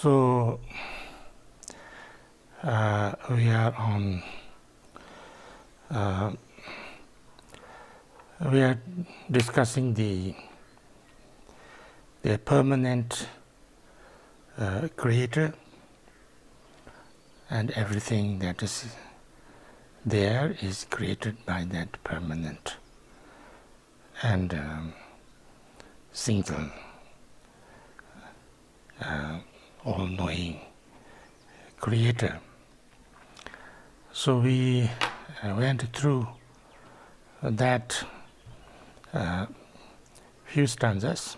So we are on. We are discussing the permanent creator, and everything that is there is created by that permanent and single, all-knowing creator. So we went through that few stanzas.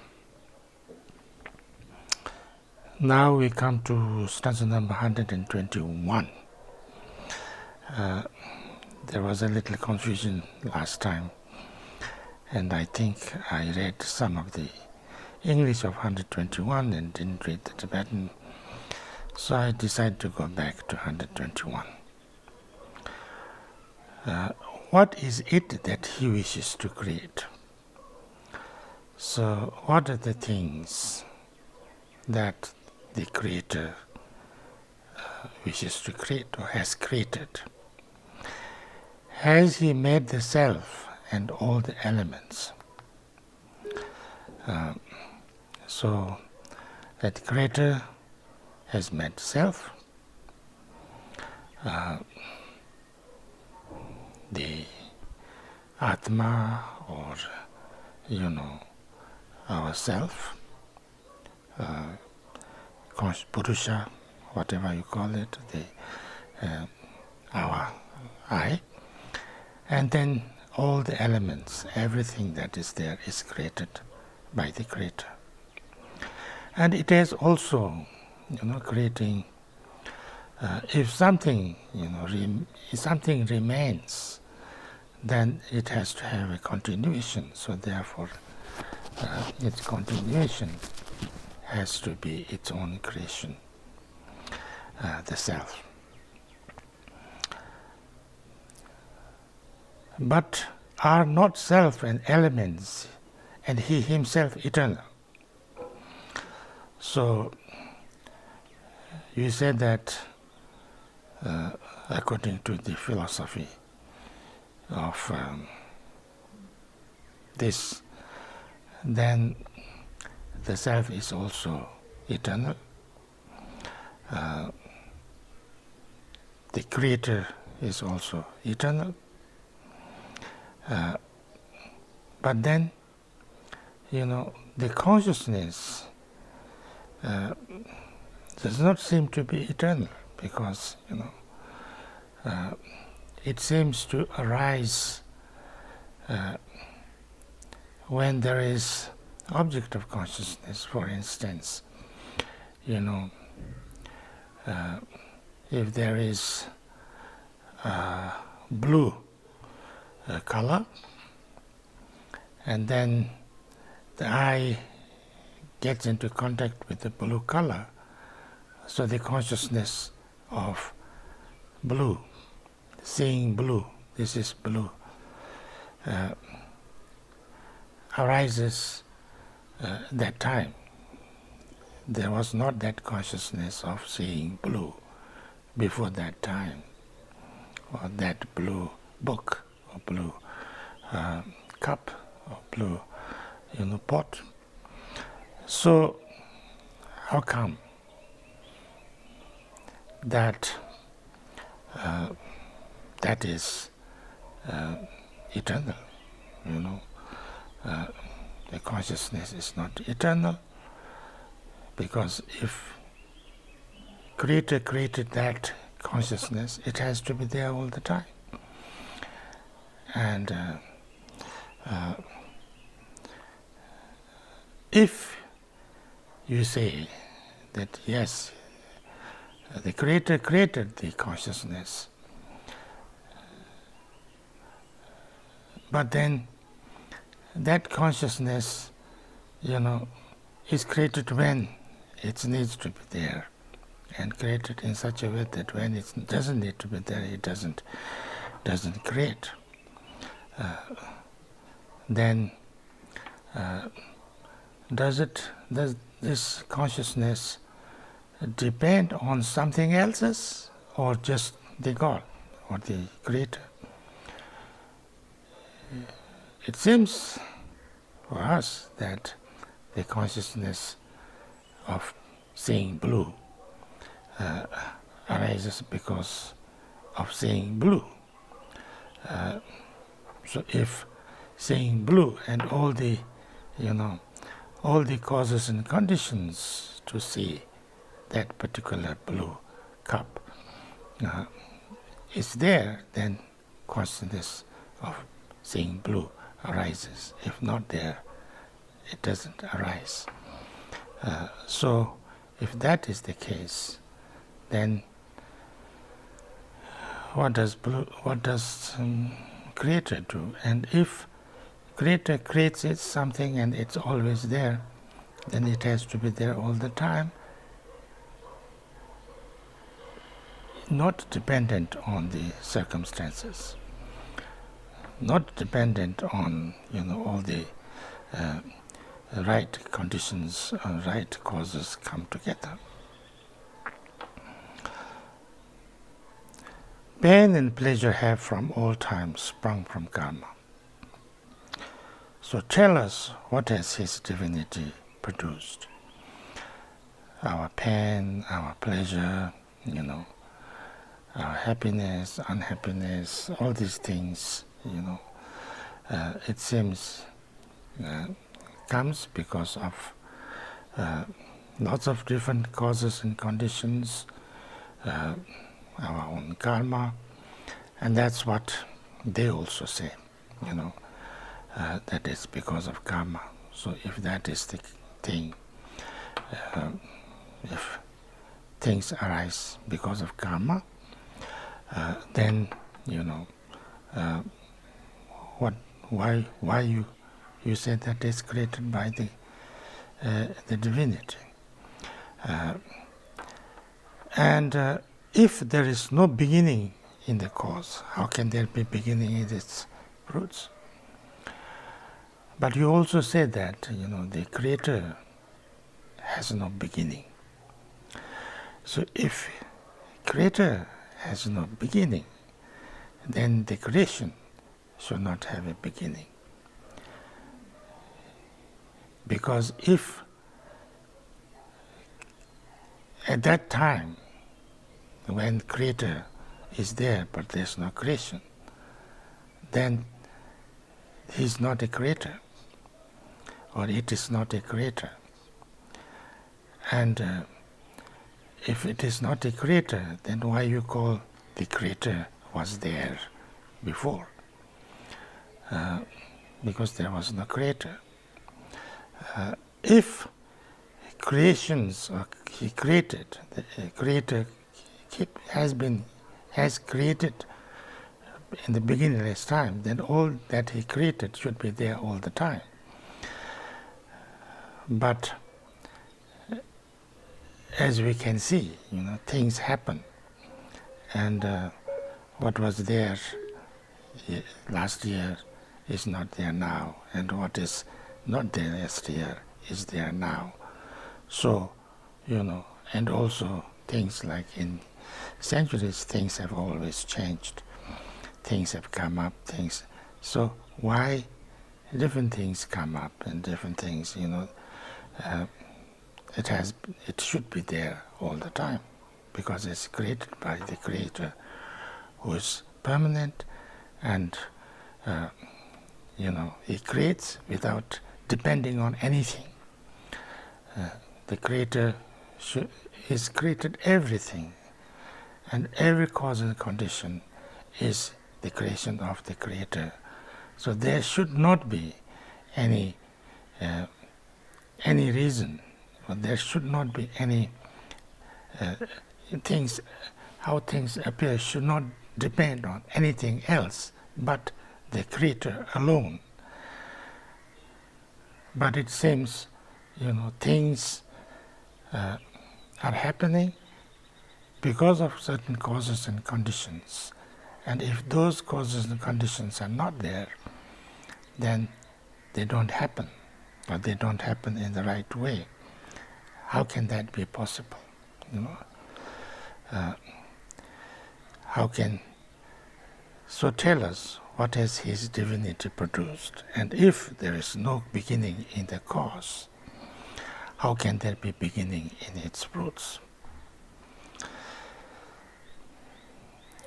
Now we come to stanza number 121. There was a little confusion last time, and I think I read some of the English of 121 and didn't read the Tibetan, so I decided to go back to 121. What is it that he wishes to create? So what are the things that the creator wishes to create or has created? Has he made the self and all the elements? So that creator has made self, the Atma, or ourself, Purusha, whatever you call it, our I, and then all the elements, everything that is there is created by the creator. And it is also, creating. If something, something remains, then it has to have a continuation. So therefore, its continuation has to be its own creation, the self. But are not self and elements and he himself eternal? So you said that according to the philosophy of this, then the self is also eternal. The creator is also eternal. But then, the consciousness does not seem to be eternal, because it seems to arise when there is object of consciousness. For instance, if there is blue color, and then the eye gets into contact with the blue color, so the consciousness of blue, seeing blue, this is blue, arises that time. There was not that consciousness of seeing blue before that time, or that blue book, or blue cup, or blue pot. So how come that that is eternal? The consciousness is not eternal, because if creator created that consciousness, it has to be there all the time. And if you say that yes, the creator created the consciousness, but then that consciousness, is created when it needs to be there, and created in such a way that when it doesn't need to be there, it doesn't create. Then does this consciousness depend on something else's or just the God or the Creator? It seems for us that the consciousness of seeing blue arises because of seeing blue. So if seeing blue and all the causes and conditions to see that particular blue cup is there, then consciousness of seeing blue arises. If not there, it doesn't arise. So if that is the case, then what does Creator do? And if Creator creates it something and it's always there, then it has to be there all the time, not dependent on the circumstances, not dependent on all the right conditions, right causes come together. Pain and pleasure have from all time sprung from karma. So tell us, what has His divinity produced? Our pain, our pleasure, our happiness, unhappiness, all these things, it seems comes because of lots of different causes and conditions, our own karma, and that's what they also say, that is because of karma. So if that is the thing, if things arise because of karma, then why you say that is created by the divinity, and if there is no beginning in the cause, how can there be beginning in its roots? But you also say that the Creator has no beginning. So if Creator has no beginning, then the creation should not have a beginning. Because if at that time, when Creator is there but there's no creation, then He is not a creator, or it is not a creator. And if it is not a creator, then why you call the Creator was there before? Because there was no creator. If creations He created, the Creator has created in the beginningless time, then all that He created should be there all the time. But as we can see, things happen, and what was there last year is not there now, and what is not there last year is there now. So, and also things like in centuries, things have always changed. Things have come up, so why different things come up and different things, it should be there all the time, because it's created by the Creator, who is permanent, and He creates without depending on anything. The Creator has created everything, and every cause and condition is the creation of the Creator. So there should not be any reason, or there should not be any things, how things appear should not depend on anything else but the Creator alone. But it seems, things are happening because of certain causes and conditions. And if those causes and conditions are not there, then they don't happen, or they don't happen in the right way. How can that be possible? How can so tell us what has his divinity produced? And if there is no beginning in the cause, how can there be beginning in its fruits?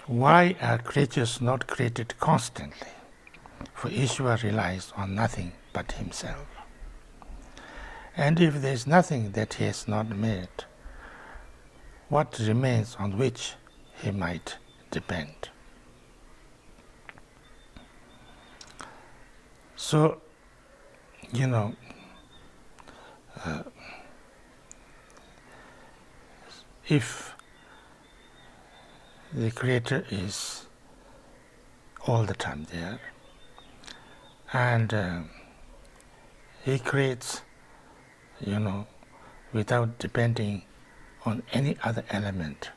Why are creatures not created constantly? For Ishvara relies on nothing but himself. And if there is nothing that he has not made, what remains on which he might depend? So, if the Creator is all the time there, and he creates, without depending on any other element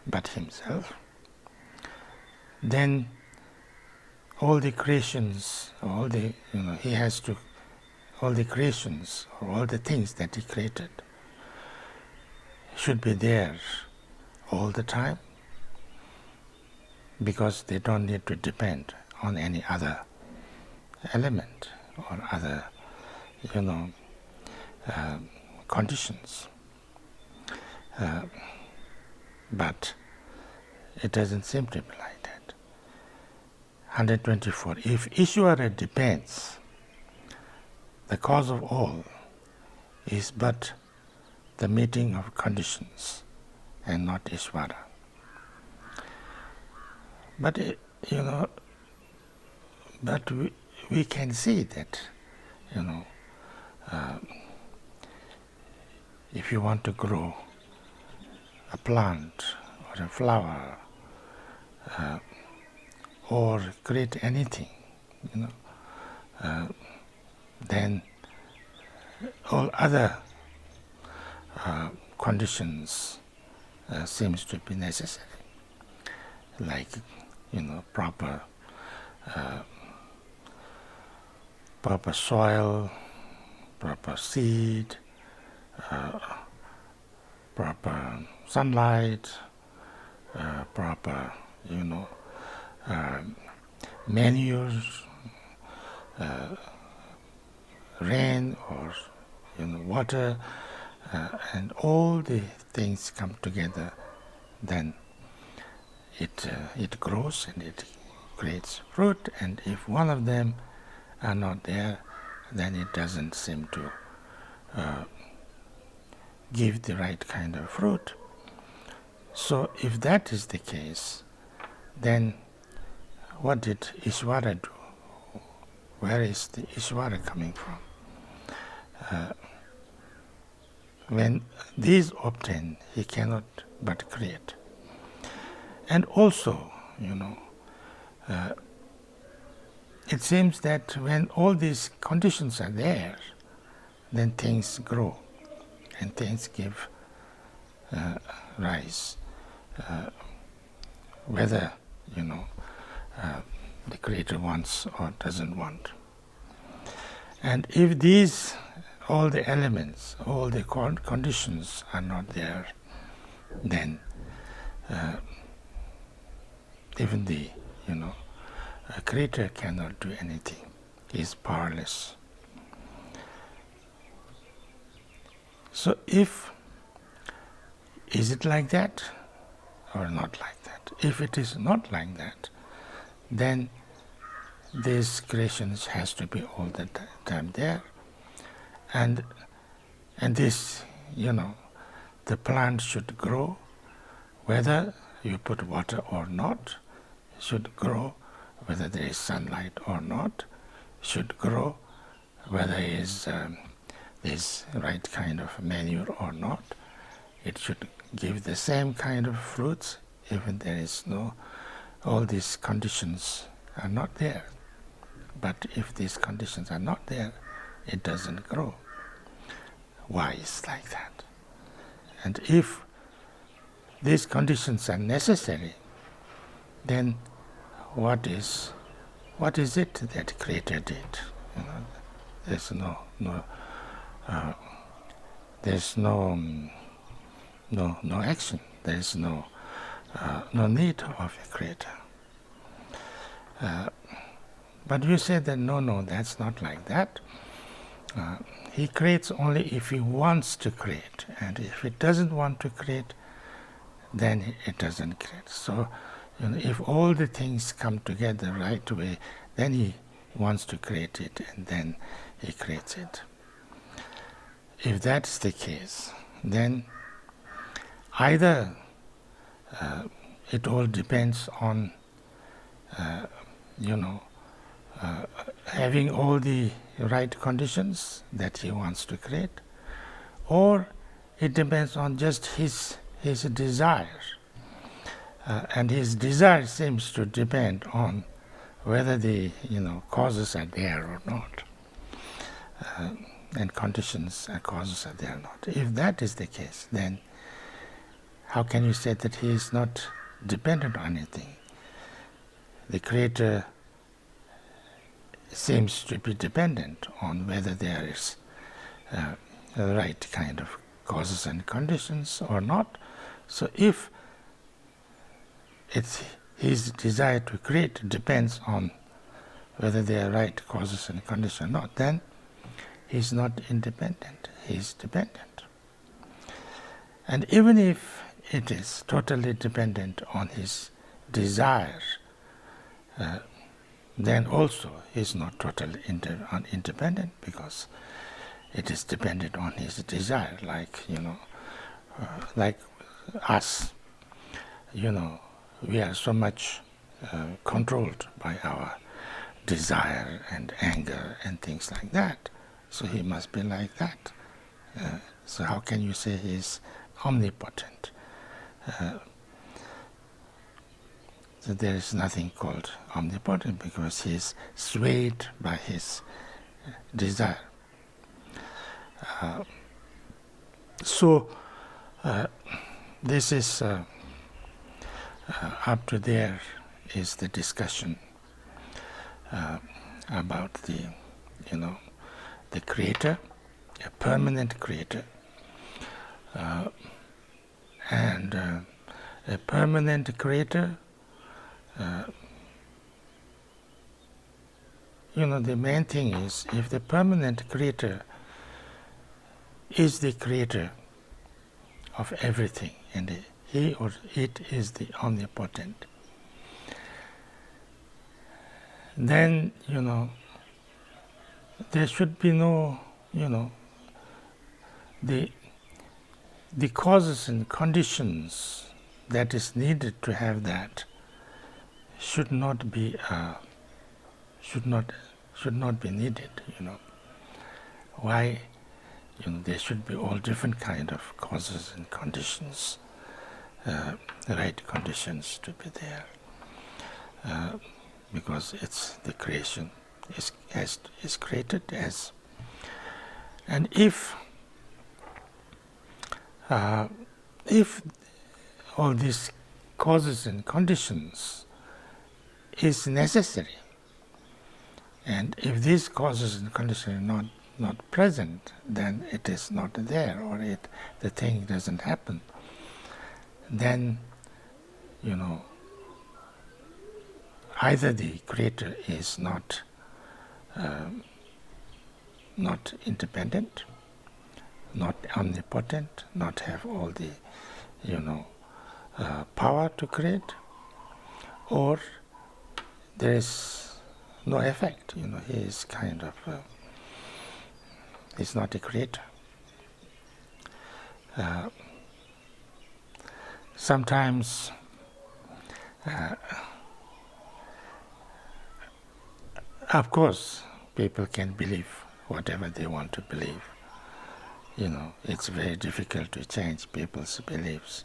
but himself, then all the creations, all the creations or all the things that he created should be there all the time, because they don't need to depend on any other element or other, conditions. But it doesn't seem to be like that. 124. If Ishvara depends, the cause of all is but the meeting of conditions and not Ishvara. But, we can see that, if you want to grow a plant or a flower or create anything, then all other conditions seems to be necessary, like proper soil, proper seed, proper sunlight, proper manures, rain or water, and all the things come together, then it grows and it creates fruit. And if one of them are not there, then it doesn't seem to give the right kind of fruit. So if that is the case, then what did Ishvara do? Where is the Ishvara coming from? When these obtain, he cannot but create. And also, it seems that when all these conditions are there, then things grow and things give rise, whether the Creator wants or doesn't want. And if these, all the elements, all the conditions are not there, then even the Creator cannot do anything. He is powerless. So is it like that or not like that? If it is not like that, then these creations has to be all the time there. And this, the plant should grow, whether you put water or not, should grow, whether there is sunlight or not, should grow, whether is this right kind of manure or not. It should give the same kind of fruits, even there is all these conditions are not there. But if these conditions are not there, it doesn't grow. Why is like that? And if these conditions are necessary, then what is it that Creator did? There's no no action. There is no need of a creator. But you say that no, that's not like that. He creates only if he wants to create, and if he doesn't want to create, then it doesn't create. So, if all the things come together right away, then he wants to create it, and then he creates it. If that's the case, then either it all depends on having all the right conditions that he wants to create, or it depends on just his desire. And his desire seems to depend on whether the causes are there or not, and conditions and causes are there or not. If that is the case, then how can you say that he is not dependent on anything? The creator seems to be dependent on whether there is the right kind of causes and conditions or not. So if it's his desire to create depends on whether there are right causes and conditions or not, then he's not independent, he's dependent. And even if it is totally dependent on his desire, then also he's not totally independent, because it is dependent on his desire, like us. We are so much controlled by our desire and anger and things like that. So he must be like that. So how can you say he is omnipotent? So there is nothing called omnipotent, because he is swayed by his desire. So this is up to there is the discussion about the creator, a permanent creator, and a permanent creator. The main thing is, if the permanent creator is the creator of everything, and he or it is the omnipotent, then there should be no the causes and conditions that is needed to have that should not be needed. Why? There should be all different kind of causes and conditions, right conditions to be there, because it's the creation is created as. And if all these causes and conditions is necessary, and if these causes and conditions are not present, then it is not there, or the thing doesn't happen. Then either the creator is not independent, not omnipotent, not have all the power to create, or there is no effect. He is kind of he's not a creator. Sometimes of course people can believe whatever they want to believe. It's very difficult to change people's beliefs.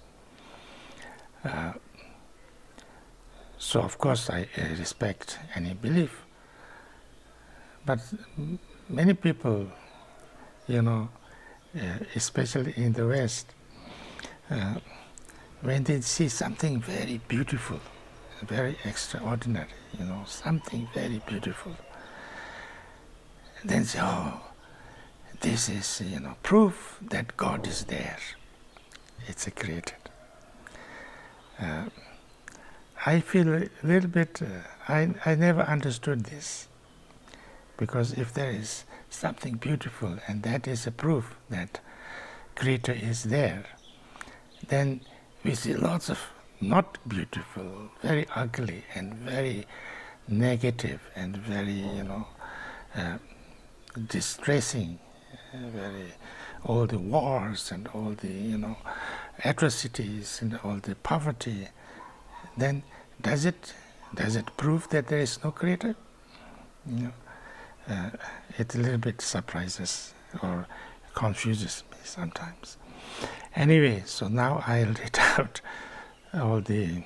So of course I respect any belief. But many people, especially in the West, when they see something very beautiful, very extraordinary, something very beautiful, then say, oh, this is, proof that God is there. it's created. I feel a little bit, I never understood this, because if there is something beautiful and that is a proof that Creator is there, then we see lots of not beautiful, very ugly and very negative and very, distressing, all the wars and all the, atrocities and all the poverty. Then does it prove that there is no Creator? It a little bit surprises or confuses me sometimes. Anyway, so now I'll read out all the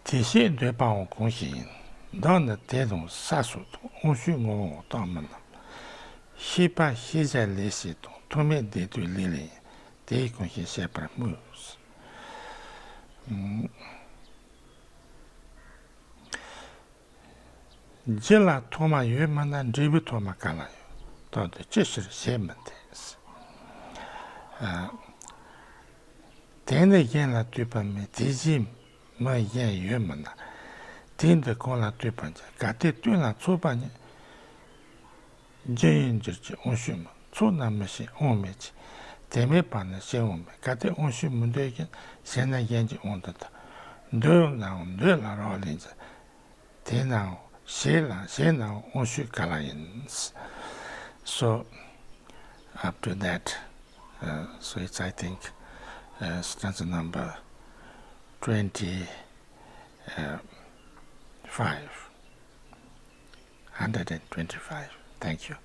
Tishe Dwepao Kongxin, Donna Tedon Sasu, Onshu Ngo Tamana, Shipa Hiza Lesito, Tome de tu Lily, De Kongxin Shepra Moves. Jilla Toma Yumana, Dribu Toma Kalayo, Todd the Cheshire Shementes. Tende Yena Tupame, Tizim. Ma yen yumana, tinda kola tupanja, kate tuna tsupanya, jayin jirchi onshuma, tsuna mashi onmechi, teme pana she onme, kate onshumu ndoykin, sena yenji ondata, ndo la rolinja, tena she na onshu kalayins. So, up to that, so it's, I think, stanza number 25, 125. Thank you.